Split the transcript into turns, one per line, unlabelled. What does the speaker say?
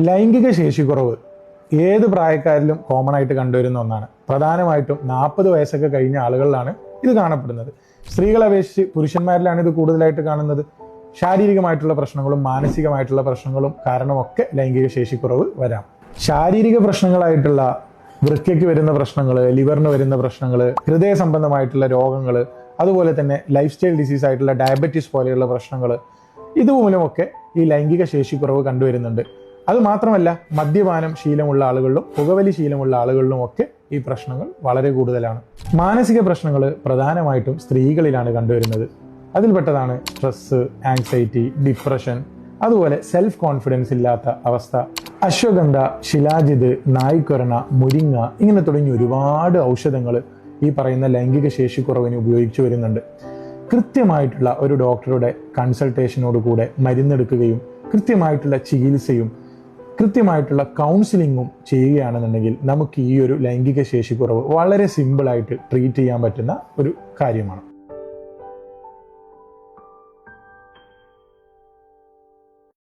ലൈംഗിക ശേഷിക്കുറവ് ഏത് പ്രായക്കാരിലും കോമൺ ആയിട്ട് കണ്ടുവരുന്ന ഒന്നാണ്. പ്രധാനമായിട്ടും 40 വയസ്സൊക്കെ കഴിഞ്ഞ ആളുകളിലാണ് ഇത് കാണപ്പെടുന്നത്. സ്ത്രീകളെ അപേക്ഷിച്ച് പുരുഷന്മാരിലാണ് ഇത് കൂടുതലായിട്ട് കാണുന്നത്. ശാരീരികമായിട്ടുള്ള പ്രശ്നങ്ങളും മാനസികമായിട്ടുള്ള പ്രശ്നങ്ങളും കാരണമൊക്കെ ലൈംഗിക ശേഷിക്കുറവ് വരാം. ശാരീരിക പ്രശ്നങ്ങളായിട്ടുള്ള വൃക്കയ്ക്ക് വരുന്ന പ്രശ്നങ്ങൾ, ലിവറിന് വരുന്ന പ്രശ്നങ്ങൾ, ഹൃദയ സംബന്ധമായിട്ടുള്ള രോഗങ്ങൾ, അതുപോലെ തന്നെ ലൈഫ് സ്റ്റൈൽ ഡിസീസ് ആയിട്ടുള്ള ഡയബറ്റീസ് പോലെയുള്ള പ്രശ്നങ്ങൾ, ഇതുമൂലമൊക്കെ ഈ ലൈംഗിക ശേഷിക്കുറവ് കണ്ടുവരുന്നുണ്ട്. അതുമാത്രമല്ല, മദ്യപാനം ശീലമുള്ള ആളുകളിലും പുകവലി ശീലമുള്ള ആളുകളിലും ഒക്കെ ഈ പ്രശ്നങ്ങൾ വളരെ കൂടുതലാണ്. മാനസിക പ്രശ്നങ്ങൾ പ്രധാനമായിട്ടും സ്ത്രീകളിലാണ് കണ്ടുവരുന്നത്. അതിൽപ്പെട്ടതാണ് സ്ട്രെസ്, ആങ്സൈറ്റി, ഡിപ്രഷൻ, അതുപോലെ സെൽഫ് കോൺഫിഡൻസ് ഇല്ലാത്ത അവസ്ഥ. അശ്വഗന്ധ, ശിലാജിത്, നായ്ക്കൊരണ, മുരിങ്ങ ഇങ്ങനെ തുടങ്ങി ഒരുപാട് ഔഷധങ്ങൾ ഈ പറയുന്ന ലൈംഗിക ശേഷിക്കുറവിന് ഉപയോഗിച്ചു വരുന്നുണ്ട്. കൃത്യമായിട്ടുള്ള ഒരു ഡോക്ടറുടെ കൺസൾട്ടേഷനോടുകൂടെ മരുന്നെടുക്കുകയും കൃത്യമായിട്ടുള്ള ചികിത്സയും കൃത്യമായിട്ടുള്ള കൗൺസിലിങ്ങും ചെയ്യുകയാണെന്നുണ്ടെങ്കിൽ നമുക്ക് ഈ ഒരു ലൈംഗിക ശേഷിക്കുറവ് വളരെ സിമ്പിളായിട്ട് ട്രീറ്റ് ചെയ്യാൻ പറ്റുന്ന ഒരു കാര്യമാണ്.